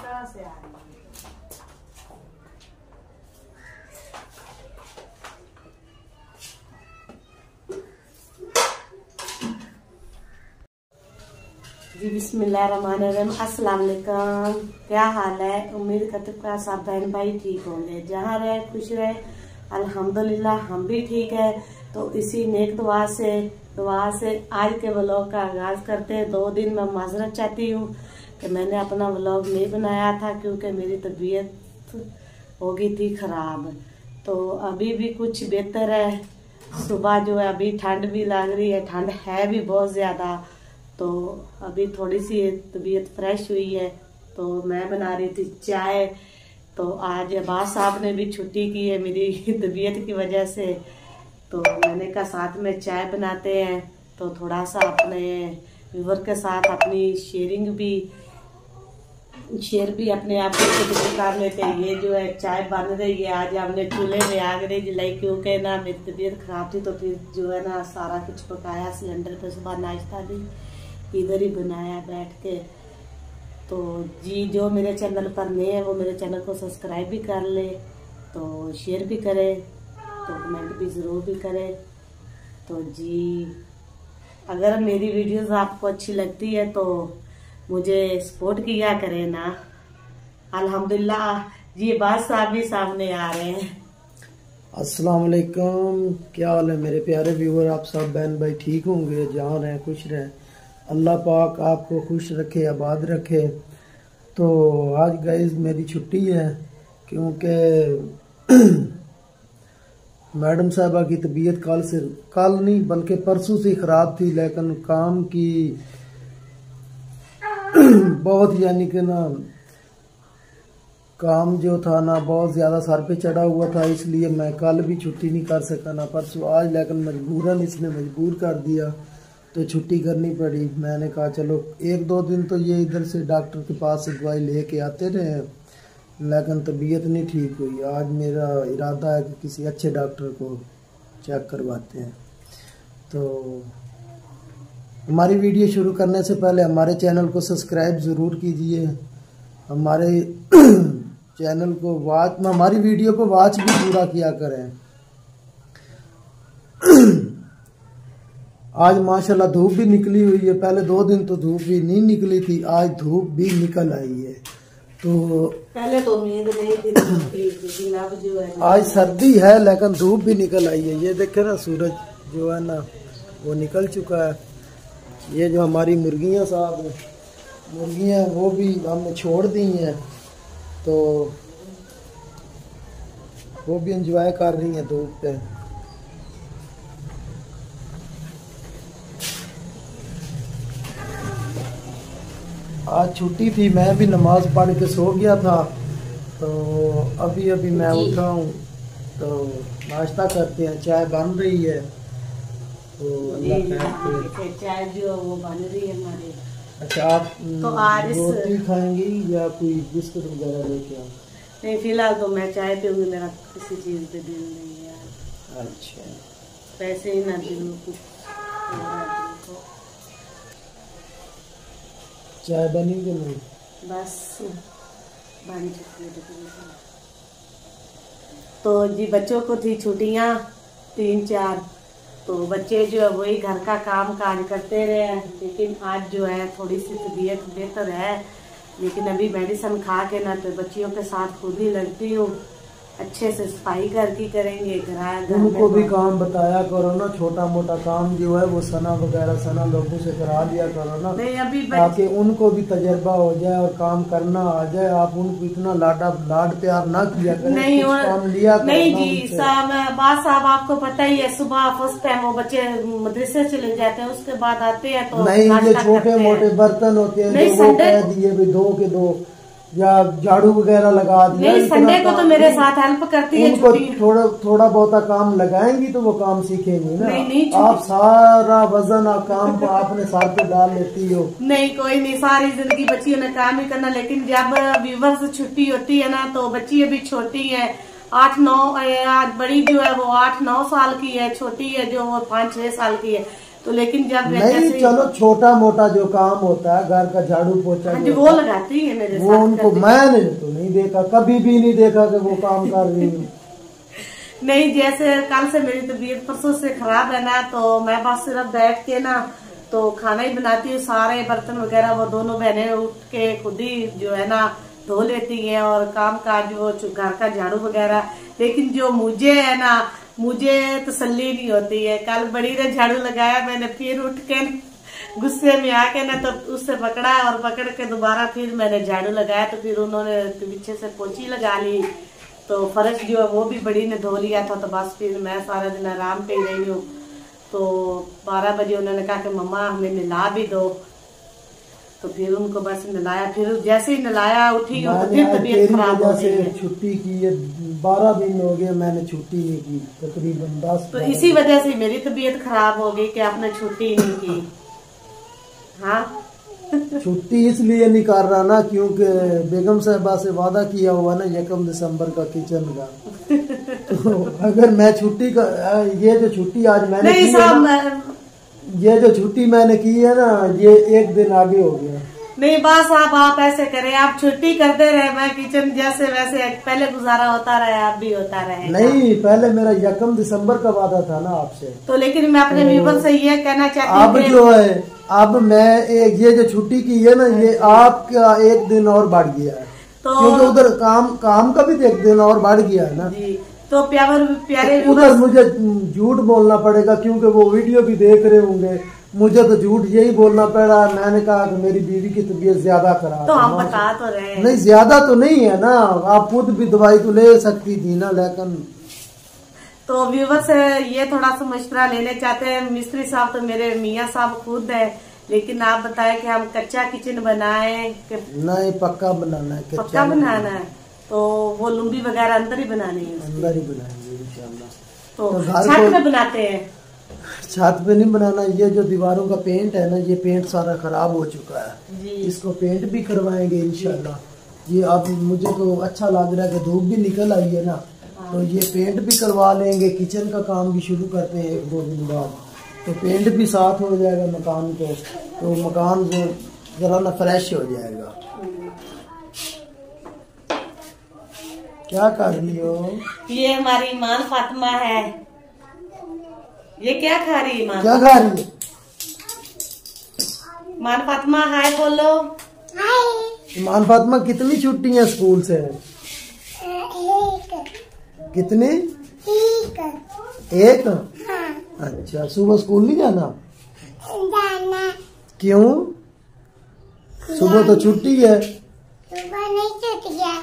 कहाँ से आ रही है? जी बिस्मिल्लाहिर्रहमानिर्रहीम। अस्सलाम वालेकुम। क्या हाल है? उम्मीद करते हैं सब बहन भाई ठीक होंगे, जहाँ रहे खुश रहे। अल्हम्दुलिल्लाह हम भी ठीक है। तो इसी नेक दुआ से आज के व्लॉग का आगाज करते हैं। 2 दिन मैं माजरत चाहती हूँ कि मैंने अपना व्लॉग नहीं बनाया था क्योंकि मेरी तबीयत हो गई थी खराब। तो अभी भी कुछ बेहतर है। सुबह जो है अभी ठंड भी लग रही है, ठंड है भी बहुत ज़्यादा। तो अभी थोड़ी सी तबीयत फ्रेश हुई है तो मैं बना रही थी चाय। तो आज अब्बास साहब ने भी छुट्टी की है मेरी तबीयत की वजह से। तो मैंने कहा साथ में चाय बनाते हैं तो थोड़ा सा अपने व्यूअर के साथ अपनी शेयर भी अपने आप को कर लेते हैं। ये जो है चाय बन रही है, आज हमने चूल्हे में आग नहीं जलाई क्योंकि ना मेरी तबीयत खराब थी। तो फिर जो है ना सारा कुछ पकाया सिलेंडर पे, सुबह नाश्ता भी इधर ही बनाया बैठ के। तो जी जो मेरे चैनल पर नए हैं वो मेरे चैनल को सब्सक्राइब भी कर ले, तो शेयर भी करें, तो कमेंट भी ज़रूर भी करें। तो जी अगर मेरी वीडियोस आपको अच्छी लगती है तो मुझे सपोर्ट किया करें ना। अल्हम्दुलिल्लाह जी बात साहब भी सामने आ रहे हैं। अस्सलाम वालेकुम। क्या हाल है मेरे प्यारे व्यूअर? आप सब बहन भाई ठीक होंगे, जहाँ रहें खुश रहें। अल्लाह पाक आपको खुश रखे, आबाद रखे। तो आज गाइस मेरी छुट्टी है क्योंकि मैडम साहबा की तबीयत कल नहीं बल्कि परसों से ख़राब थी, लेकिन काम की बहुत यानी कि ना काम जो था ना बहुत ज़्यादा सर पे चढ़ा हुआ था, इसलिए मैं कल भी छुट्टी नहीं कर सका ना परसों आज। लेकिन मजबूरन इसने मजबूर कर दिया तो छुट्टी करनी पड़ी। मैंने कहा चलो 1-2 दिन तो ये इधर से डॉक्टर के पास से दवाई लेके आते रहे, लेकिन तबीयत नहीं ठीक हुई। आज मेरा इरादा है कि किसी अच्छे डॉक्टर को चेक करवाते हैं। तो हमारी वीडियो शुरू करने से पहले हमारे चैनल को सब्सक्राइब ज़रूर कीजिए। हमारे चैनल को हमारी वीडियो को वॉच भी पूरा किया करें। आज माशाल्लाह धूप भी निकली हुई है। पहले 2 दिन तो धूप भी नहीं निकली थी, आज धूप भी निकल आई है। तो पहले तो उम्मीद नहीं थी लेकिन अब जो है आज सर्दी है लेकिन धूप भी निकल आई है। ये देखे ना सूरज जो है ना वो निकल चुका है। ये जो हमारी मुर्गियां साहब हैं, मुर्गियां वो भी हमने छोड़ दी हैं, तो वो भी एंजॉय कर रही हैं धूप पे। आज छुट्टी थी, मैं भी नमाज पढ़ के सो गया था। तो अभी मैं उठा हूँ तो नाश्ता करते हैं। चाय बन रही है तो अल्लाह चाय जो वो बन रही है हमारी। अच्छा आप तो आज रोटी खाएंगी या कोई बिस्कुट वगैरह लेके आओ? नहीं फिलहाल तो मैं चाय पीऊंगी, मेरा किसी चीज़ पे दिल नहीं है। अच्छा पैसे ही ना दिल कुछ। चाय बनी कि नहीं? बस बन चुकी है। तो जी बच्चों को थी छुट्टियाँ 3-4, तो बच्चे जो है वही घर का काम काज करते रहे हैं। लेकिन आज जो है थोड़ी सी तबीयत बेहतर है, लेकिन अभी मेडिसिन खा के ना तो बच्चियों के साथ खुद ही लगती हूँ। अच्छे से सफाई करके करेंगे घर उनको भी काम बताया करो ना, छोटा मोटा काम जो है वो सना लोगों से करा लिया करो ना, ताकि उनको भी तजर्बा हो जाए और काम करना आ जाए। आप उनको इतना लाड प्यार ना किया करें, नहीं काम लिया करो। नहीं जी बात साहब आपको पता ही है, सुबह फर्स्ट टाइम वो बच्चे मदरसे चले जाते हैं, उसके बाद आते हैं तो नहीं ये छोटे मोटे बर्तन होते हैं जो वो कह दिए भी दो के दो, या झाड़ू वगैरह लगा दिया। नहीं संडे को तो मेरे साथ हेल्प करती है। उनको थोड़ा बहुत काम लगाएंगी तो वो काम सीखेंगी ना। नहीं आप सारा वजन काम आपने सर पे डाल लेती हो। नहीं कोई नहीं, सारी जिंदगी बच्चियों ने काम ही करना। लेकिन जब व्यूअर्स छुट्टी होती है ना तो बच्ची अभी छोटी है, 8-9, बड़ी जो है वो 8-9 साल की है, छोटी है जो वो 5-6 साल की है। तो लेकिन जब नहीं, चलो छोटा मोटा जो काम होता है घर का झाड़ू पोछा वो लगाती है मेरे वो उनको मैंने तो नहीं देखा, कभी भी नहीं देखा कि वो काम कर रही हूँ। नहीं, जैसे कल से मेरी तबीयत परसों से खराब है ना, तो मैं बस सिर्फ बैठ के ना तो खाना ही बनाती हूँ, सारे बर्तन वगैरह वो दोनों बहनें उठ के खुद ही जो है ना धो लेती हैं और काम काज वो घर का झाड़ू वगैरह। लेकिन जो मुझे है ना, मुझे तसल्ली नहीं होती है। कल बड़ी ने झाड़ू लगाया, मैंने फिर उठ के गुस्से में आके ना तो उससे पकड़ा और पकड़ के दोबारा फिर मैंने झाड़ू लगाया, तो फिर उन्होंने पीछे से पोछी लगा ली, तो फर्श जो है वो भी बड़ी ने धो लिया था। तो बस फिर मैं सारा दिन आराम पे ही रही हूँ। तो 12 बजे उन्होंने कहा कि मम्मा हमें नला भी दो, तो फिर उनको बस नलाया। फिर जैसे ही नलाया उठी तो फिर तबीयत खराब हो गई। छुट्टी की 12 दिन हो गए मैंने छुट्टी नहीं की, तकरीबन 10। तो इसी वजह से मेरी तबीयत खराब हो गई कि आपने छुट्टी नहीं की। हाँ छुट्टी इसलिए नहीं कर रहा ना क्योंकि बेगम साहबा से वादा किया हुआ ना 1 दिसंबर का किचन का। तो अगर मैं छुट्टी का ये जो छुट्टी आज मैंने की है ना, ये जो छुट्टी मैंने की है ना, ये 1 दिन आगे हो गया। नहीं बस आप ऐसे करें, आप छुट्टी करते रहे, मैं किचन जैसे वैसे पहले गुजारा होता रहे, आप भी होता रहे। नहीं, पहले मेरा 1 दिसंबर का वादा था ना आपसे। तो लेकिन मैं अपने व्यूअर से ये कहना चाहती हूँ अब जो है, अब मैं ये जो छुट्टी की है ना, ये आपका 1 दिन और बढ़ गया है, तो क्योंकि उधर काम का भी 1 दिन और बढ़ गया है ना जी। तो प्यारे उधर मुझे झूठ बोलना पड़ेगा क्योंकि वो वीडियो भी देख रहे होंगे। मुझे तो झूठ यही बोलना पड़ा, मैंने कहा कि मेरी बीवी की तबीयत ज्यादा खराब तो हम बता तो रहे हैं। नहीं ज्यादा तो नहीं है ना, आप खुद भी दवाई तो ले सकती थी ना। लेकिन तो व्यूवर से ये थोड़ा सा मशवरा लेने चाहते हैं। मिस्त्री साहब तो मेरे मियाँ साहब खुद है, लेकिन आप बताएं कि हम कच्चा किचन बनाएं कि नहीं पक्का बनाना है? पक्का बनाना है, तो वो लुम्बी वगैरह अंदर ही बनानी है, अंदर ही बनाएंगे इंशाल्लाह। तो छत पे बनाते हैं? छत पे नहीं बनाना, ये जो दीवारों का पेंट है ना, ये पेंट सारा खराब हो चुका है, इसको पेंट भी करवाएंगे इंशाल्लाह। ये अब मुझे तो अच्छा लग रहा है कि धूप भी निकल आई है ना, तो ये पेंट भी करवा लेंगे। किचन का काम भी शुरू करते हैं 1-2 दिन बाद, तो पेंट भी साथ हो जाएगा मकान को, तो मकान जो जरा ना फ्रेश हो जाएगा। क्या कर रही हो? ये हमारी ईमान फातिमा है। ये क्या खा रही है ईमान? क्या खा रही है ईमान फातिमा? हाय बोलो। ईमान फातिमा कितनी छुट्टियां स्कूल से? कितनी? एक। हाँ। अच्छा, सुबह स्कूल नहीं जाना? क्यों? सुबह तो छुट्टी है। सुबह नहीं छुट्टी है,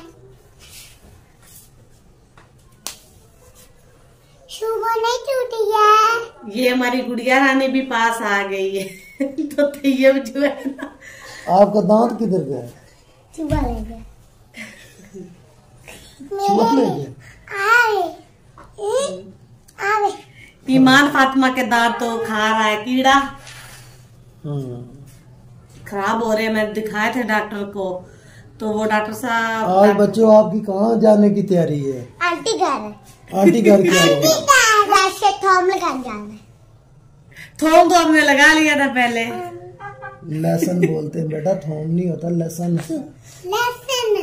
सुबह नहीं छुट्टी है। ये हमारी गुड़िया रानी भी पास आ गई है। तो ये जो है ना, आपका दांत किधर गया? सुबह ले गया। सुबह ले गया। ईमान फातिमा के दांत तो खा रहा है कीड़ा, खराब हो रहे हैं। मैं दिखाए थे डॉक्टर को, तो वो डॉक्टर साहब। आज बच्चों आपकी कहाँ जाने की तैयारी है? आंटी घर। आंटी घर क्या है? वैसे थोम लगाने जाना है। थोम तो हमने लगा लिया था पहले। लहसुन बोलते हैं बेटा, थोम नहीं होता, लहसुन। लहसुन,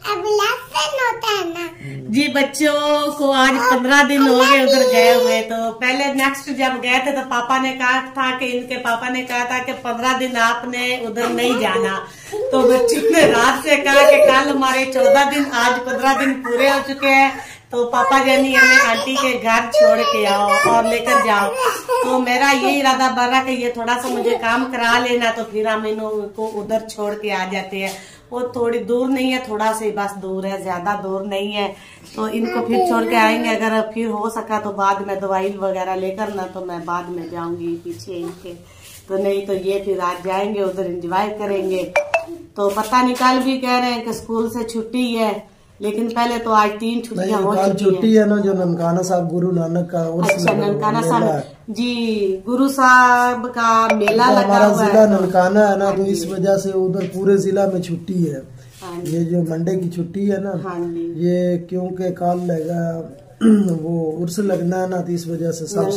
अब लहसुन होता है ना जी। बच्चों को आज 15 दिन हो गए उधर गए हुए, तो पहले नेक्स्ट जब गए थे तो पापा ने कहा था कि इनके पापा ने कहा था कि 15 दिन आपने उधर नहीं जाना। तो बच्चों ने रात से कहा कि कल हमारे 14 दिन, आज 15 दिन पूरे हो चुके हैं, तो पापा जानी हमें आंटी के घर छोड़ के आओ और लेकर जाओ। तो मेरा ये इरादा बना कि ये थोड़ा सा मुझे काम करा लेना, तो फिर हम इनको उधर छोड़ के आ जाते हैं। वो थोड़ी दूर नहीं है, थोड़ा सा बस दूर है, ज्यादा दूर नहीं है। तो इनको फिर छोड़ के आएंगे, अगर फिर हो सका तो बाद में दवाई वगैरह लेकर ना, तो मैं बाद में जाऊंगी पीछे इनके। तो नहीं तो ये फिर आज जाएंगे उधर, एंजॉय करेंगे। तो पता नहीं, कल भी कह रहे हैं कि स्कूल से छुट्टी है, लेकिन पहले तो आज 3 छुट्टियां हो चुकी छुट्टी है ना, जो ननकाना साहब गुरु नानक का। अच्छा, ननकाना साहब जी, गुरु साहब का मेला लगा हुआ है। हमारा जिला ननकाना है ना, तो इस वजह से उधर पूरे जिला में छुट्टी है। ये जो मंडे की छुट्टी है ना, ये क्योंकि कल वो उर्स लगना है ना, तो इस वजह से सब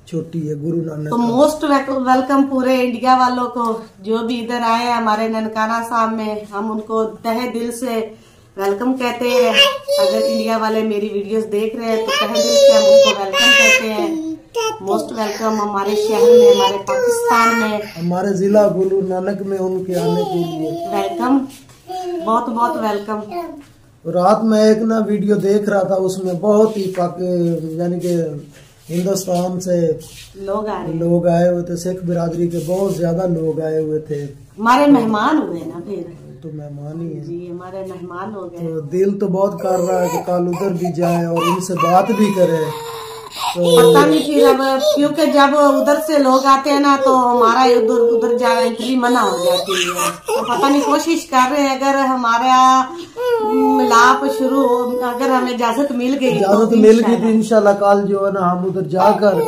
छोटी है गुरु नानक। तो मोस्ट वेलकम पूरे इंडिया वालों को, जो भी इधर आए हैं हमारे ननकाना साहब में, हम उनको तहे दिल से वेलकम कहते हैं। अगर इंडिया वाले मेरी वीडियोस देख रहे हैं तो तहे दिल से हम उनको वेलकम कहते हैं। मोस्ट वेलकम हमारे शहर में, हमारे पाकिस्तान में, हमारे जिला गुरु नानक में उनके आने के लिए वेलकम, बहुत बहुत वेलकम। रात में एक ना वीडियो देख रहा था, उसमें बहुत ही यानी कि हिंदुस्तान से लोग आए हुए थे, सिख बिरादरी के बहुत ज्यादा लोग आए हुए थे। हमारे मेहमान हुए ना, फिर तो मेहमान ही है जी, हमारे मेहमान हो गए। तो दिल तो बहुत कर रहा है कि कल उधर भी जाए और उनसे बात भी करे। तो पता नहीं फिर अब, क्योंकि जब उधर से लोग आते हैं ना तो हमारा उधर जाना एंट्री मना हो जाती है। तो पता नहीं, कोशिश कर रहे हैं, अगर हमारा मिलाप शुरू, अगर हमें इजाजत मिल गई तो इंशाल्लाह कल जो है ना हम उधर जाकर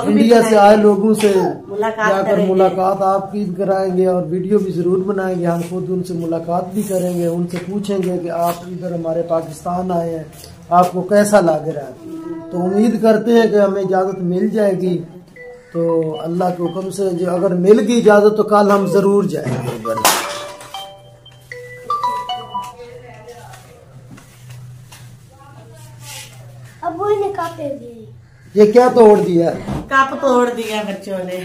इंडिया से आए लोगों से जाकर मुलाकात आपकी कराएंगे और वीडियो भी जरूर बनाएंगे। हम खुद उनसे मुलाकात भी करेंगे, उनसे पूछेंगे कि आप इधर हमारे पाकिस्तान आए हैं, आपको कैसा लग रहा है। तो उम्मीद करते हैं कि हमें इजाजत मिल जाएगी। तो अल्लाह के हुक्म से जो अगर मिल गई इजाजत तो कल हम जरूर जाएंगे उधर। अब वो ये क्या तोड़ दिया? कप तोड़ दिया बच्चों ने।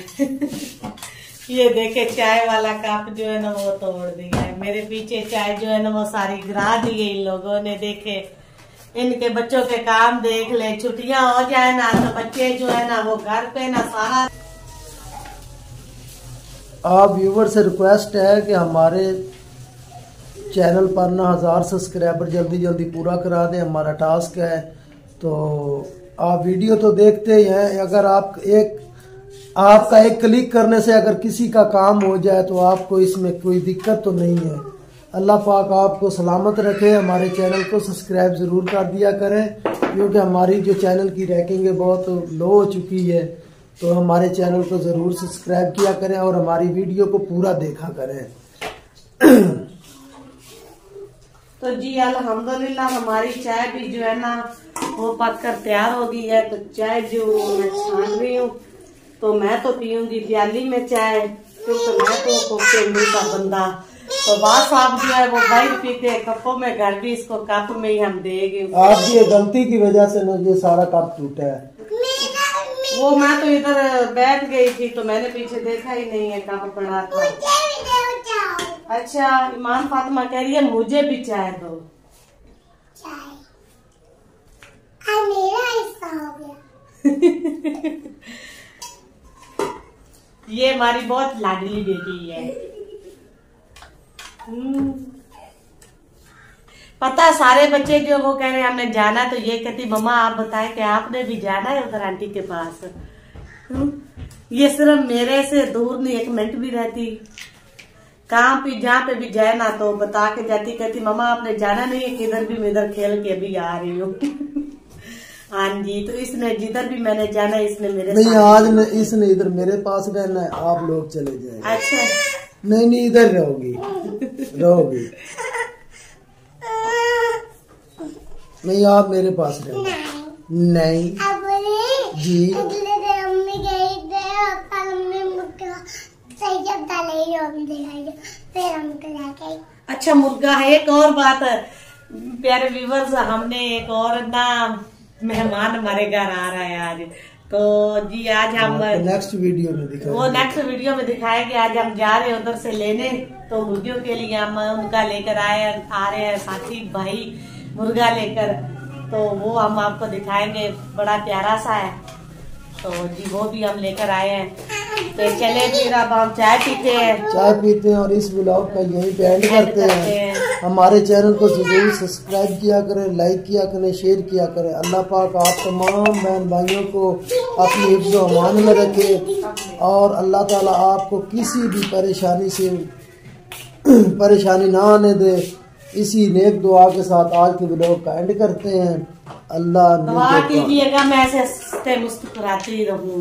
ये देखे चाय वाला कप जो है ना वो तोड़ दिया है। मेरे पीछे चाय जो है ना वो सारी गिरा दी है इन लोगों ने। देखे इनके बच्चों के काम देख ले, छुट्टियां हो जाए ना तो बच्चे जो है ना वो घर पे ना सारा। आप व्यूवर से रिक्वेस्ट है कि हमारे चैनल पर ना 1000 सब्सक्राइबर जल्दी जल्दी पूरा करा दें, हमारा टास्क है। तो आप वीडियो तो देखते ही हैं, अगर आपका एक क्लिक करने से अगर किसी का काम हो जाए तो आपको इसमें कोई दिक्कत तो नहीं है। अल्लाह पाक आपको सलामत रखे। हमारे चैनल को सब्सक्राइब ज़रूर कर दिया करें, क्योंकि हमारी जो चैनल की रैंकिंग है बहुत लो हो चुकी है। तो हमारे चैनल को ज़रूर सब्सक्राइब किया करें और हमारी वीडियो को पूरा देखा करें। तो जी अल्हम्दुलिल्लाह हमारी चाय भी जो है ना वो पककर तैयार हो गई है। तो चाय जो मैं छान रही हूँ, तो मैं तो पीऊंगी प्याली में चाय, क्योंकि मैं तो कोके मुंह का बंदा। तो बात साहब जो है वो बाइक पीते हैं कपों में, घर भी इसको कप में ही हम देंगे। आपकी ये गलती की वजह से ना ये सारा कप टूटा है। वो मैं तो इधर बैठ गई थी तो मैंने पीछे देखा ही नहीं है कप पड़ा था। अच्छा, ईमान फातिमा कह रही है मुझे भी चाय दो। मेरा हिस्सा हो गया। ये हमारी बहुत लाडली बेटी है। पता सारे बच्चे जो वो कह रहे हैं हमने जाना, तो ये कहती मम्मा आप बताएं कि आपने भी जाना है उधर आंटी के पास। ये सिर्फ मेरे से दूर नहीं, एक मिनट भी रहती, कहाँ भी जहाँ पे भी जाए ना तो बता के जाती, कहती मम्मा आपने जाना नहीं है, किधर भी मैं इधर खेल के भी आ रही हूँ। हाँ जी, तो इसने जिधर भी मैंने जाना है इसने मेरे नहीं, आज इसने इधर मेरे पास रहना है, आप लोग चले जाए। अच्छा नहीं इधर रहोगी नहीं, आप मेरे पास रहो। नहीं जी, मम्मी गई फिर हम अच्छा मुर्गा है। एक और बात प्यारे व्यूवर्स, हमने एक और ना मेहमान हमारे घर आ रहा है आज। तो जी आज हम नेक्स्ट वीडियो में दिखाएंगे, वो नेक्स्ट वीडियो में दिखाएंगे। आज हम जा रहे हैं उधर से लेने, तो वीडियो के लिए हम उनका लेकर आ रहे हैं साथी भाई मुर्गा लेकर। तो वो हम आपको दिखाएंगे, बड़ा प्यारा सा है। तो जी वो भी हम लेकर आए हैं। तो चले फिर अब हम चाय पीते हैं और इस ब्लॉग का यही पे एंड करते हैं। हमारे चैनल को जरूर सब्सक्राइब किया करें, लाइक किया करें, शेयर किया करें। अल्लाह पाक आप तमाम बहन भाइयों को अपनी हिफ्ज़ व अमान में रखे और अल्लाह ताला आपको किसी भी परेशानी ना आने दे। इसी नेक दुआ के साथ आज के ब्लॉग का एंड करते हैं। अल्लाह दुआ कीजिएगा मैं ऐसे मुस्कुराती रहूं।